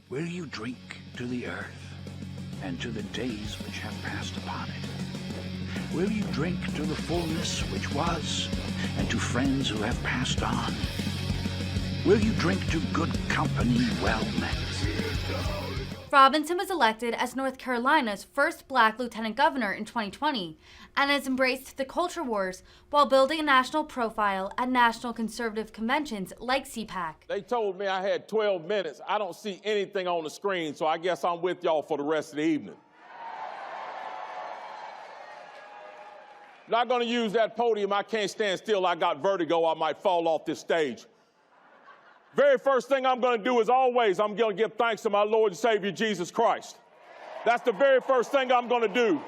Will you drink to the earth and to the days which have passed upon it? Will you drink to the fullness which was and to friends who have passed on? Will you drink to good company well met? Robinson was elected as North Carolina's first black lieutenant governor in 2020 and has embraced the culture wars while building a national profile at national conservative conventions like CPAC. They told me I had 12 minutes. I don't see anything on the screen, so I guess I'm with y'all for the rest of the evening. Not going to use that podium. I can't stand still. I got vertigo. I might fall off this stage. Very first thing I'm going to do is always, I'm going to give thanks to my Lord and Savior, Jesus Christ. That's the very first thing I'm going to do.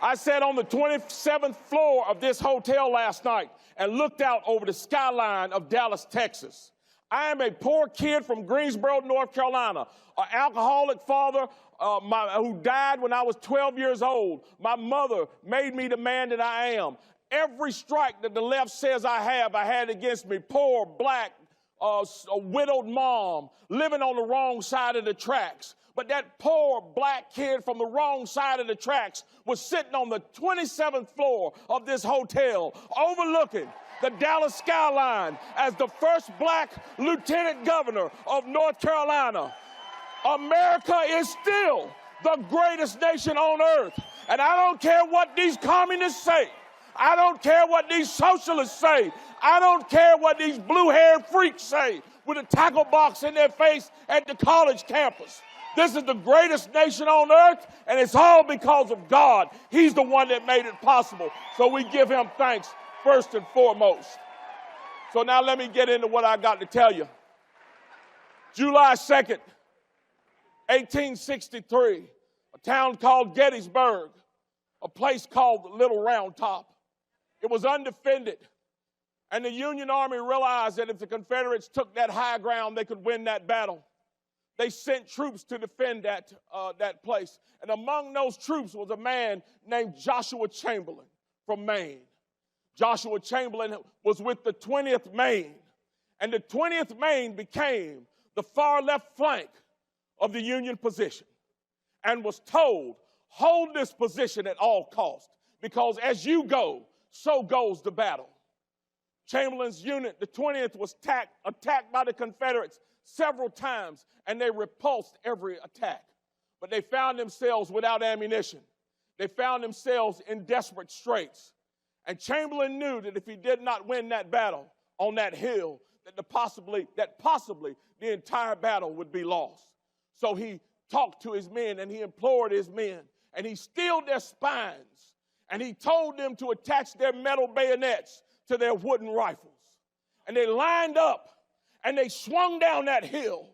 I sat on the 27th floor of this hotel last night and looked out over the skyline of Dallas, Texas. I am a poor kid from Greensboro, North Carolina, an alcoholic father who died when I was 12 years old. My mother made me the man that I am. Every strike that the left says I had against me. Poor, black, a widowed mom living on the wrong side of the tracks. But that poor black kid from the wrong side of the tracks was sitting on the 27th floor of this hotel overlooking the Dallas skyline as the first black lieutenant governor of North Carolina. America is still the greatest nation on earth. And I don't care what these communists say. I don't care what these socialists say. I don't care what these blue-haired freaks say with a tackle box in their face at the college campus. This is the greatest nation on earth, and it's all because of God. He's the one that made it possible. So we give him thanks first and foremost. So now let me get into what I got to tell you. July 2nd, 1863, a town called Gettysburg, a place called Little Round Top. It was undefended. And the Union Army realized that if the Confederates took that high ground, they could win that battle. They sent troops to defend that place. And among those troops was a man named Joshua Chamberlain from Maine. Joshua Chamberlain was with the 20th Maine. And the 20th Maine became the far left flank of the Union position and was told, hold this position at all costs, because as you go, so goes the battle. Chamberlain's unit, the 20th, was attacked by the Confederates several times, and they repulsed every attack. But they found themselves without ammunition. They found themselves in desperate straits. And Chamberlain knew that if he did not win that battle on that hill, that possibly the entire battle would be lost. So he talked to his men, and he implored his men, and he steeled their spines, and he told them to attach their metal bayonets to their wooden rifles. And they lined up and they swung down that hill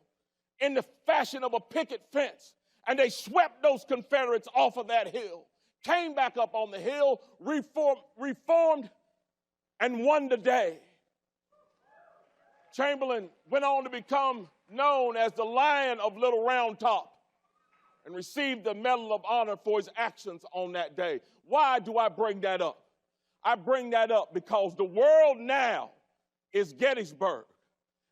in the fashion of a picket fence, and they swept those Confederates off of that hill, came back up on the hill, reformed, and won the day. Chamberlain went on to become known as the Lion of Little Round Top and received the Medal of Honor for his actions on that day. Why do I bring that up? I bring that up because the world now is Gettysburg,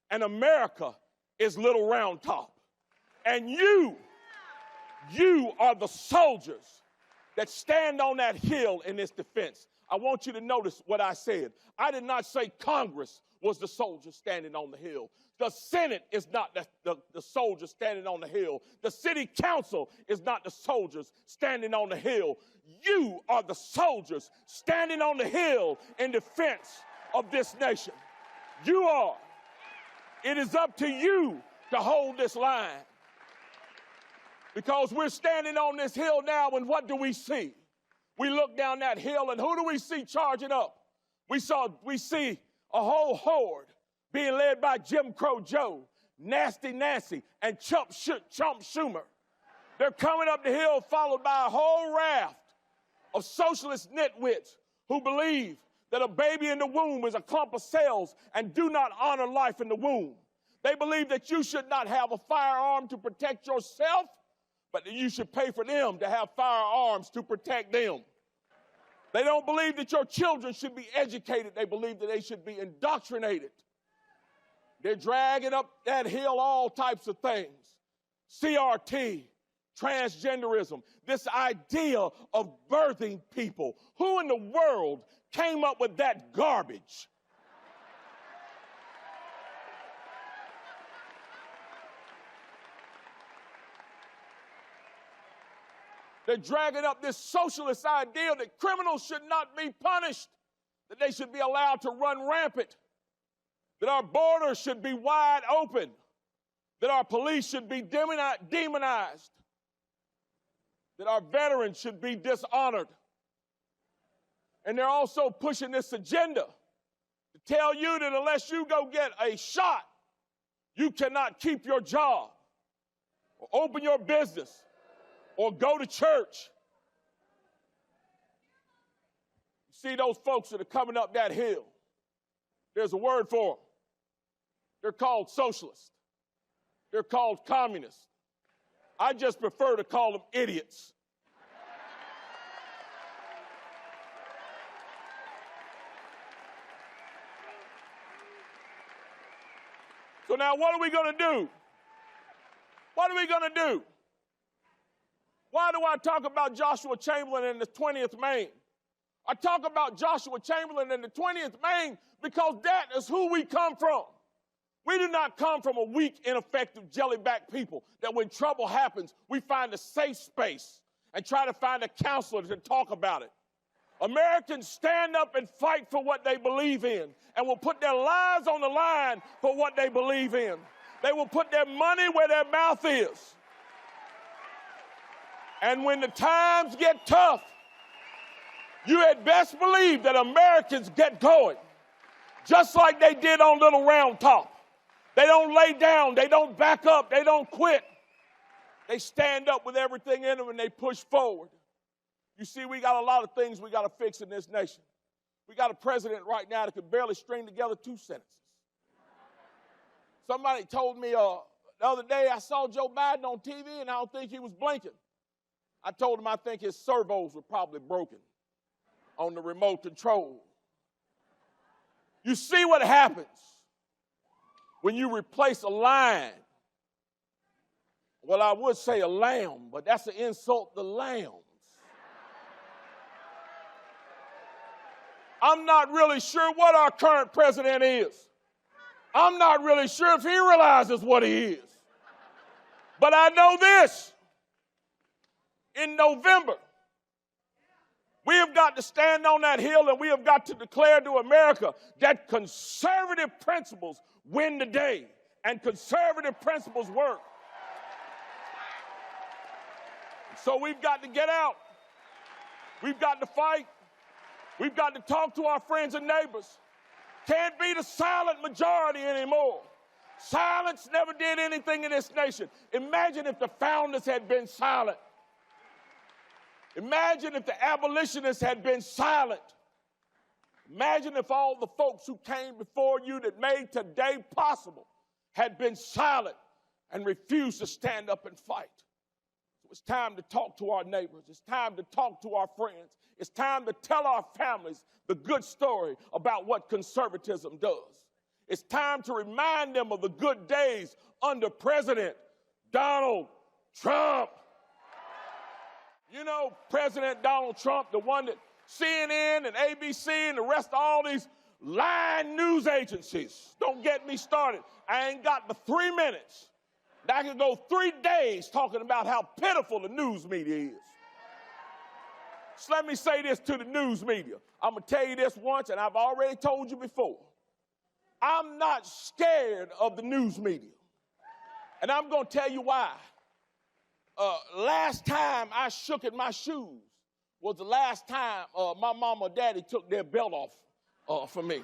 and America is Little Round Top. And you are the soldiers that stand on that hill in its defense. I want you to notice what I said. I did not say Congress was the soldiers standing on the hill. The Senate is not the soldiers standing on the hill. The city council is not the soldiers standing on the hill. You are the soldiers standing on the hill in defense of this nation. You are. It is up to you to hold this line. Because we're standing on this hill now, and what do we see? We look down that hill, and who do we see charging up? We see a whole horde being led by Jim Crow Joe, Nasty Nancy, and Chump Schumer. They're coming up the hill followed by a whole raft of socialist nitwits who believe that a baby in the womb is a clump of cells and do not honor life in the womb. They believe that you should not have a firearm to protect yourself, but that you should pay for them to have firearms to protect them. They don't believe that your children should be educated. They believe that they should be indoctrinated. They're dragging up that hill all types of things. CRT, transgenderism, this idea of birthing people. Who in the world came up with that garbage? They're dragging up this socialist idea that criminals should not be punished, that they should be allowed to run rampant, that our borders should be wide open, that our police should be demonized, that our veterans should be dishonored. And they're also pushing this agenda to tell you that unless you go get a shot, you cannot keep your job or open your business or go to church. You see those folks that are coming up that hill, there's a word for them. They're called socialists. They're called communists. I just prefer to call them idiots. So now what are we going to do? What are we going to do? Why do I talk about Joshua Chamberlain and the 20th Maine? I talk about Joshua Chamberlain and the 20th Maine because that is who we come from. We do not come from a weak, ineffective, jellyback people that when trouble happens, we find a safe space and try to find a counselor to talk about it. Americans stand up and fight for what they believe in and will put their lives on the line for what they believe in. They will put their money where their mouth is. And when the times get tough, you had best believe that Americans get going, just like they did on Little Round Top. They don't lay down, they don't back up, they don't quit. They stand up with everything in them and they push forward. You see, we got a lot of things we got to fix in this nation. We got a president right now that can barely string together 2 sentences. Somebody told me the other day I saw Joe Biden on TV and I don't think he was blinking. I told him I think his servos were probably broken on the remote control. You see what happens when you replace a lion. Well, I would say a lamb, but that's an insult to lambs. I'm not really sure what our current president is. I'm not really sure if he realizes what he is. But I know this. In November, we have got to stand on that hill and we have got to declare to America that conservative principles win the day and conservative principles work. So we've got to get out. We've got to fight. We've got to talk to our friends and neighbors. Can't be the silent majority anymore. Silence never did anything in this nation. Imagine if the founders had been silent. Imagine if the abolitionists had been silent. Imagine if all the folks who came before you that made today possible had been silent and refused to stand up and fight. So it's time to talk to our neighbors. It's time to talk to our friends. It's time to tell our families the good story about what conservatism does. It's time to remind them of the good days under President Donald Trump. You know, President Donald Trump, the one that CNN and ABC and the rest of all these lying news agencies, don't get me started. I ain't got but 3 minutes. I could go 3 days talking about how pitiful the news media is. So let me say this to the news media. I'm going to tell you this once, and I've already told you before. I'm not scared of the news media. And I'm going to tell you why. Last time I shook in my shoes was the last time my mama or daddy took their belt off for me.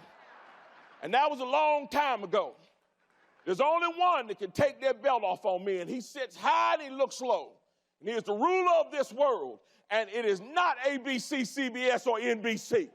And that was a long time ago. There's only one that can take their belt off on me, and he sits high and he looks low. And he is the ruler of this world, and it is not ABC, CBS, or NBC.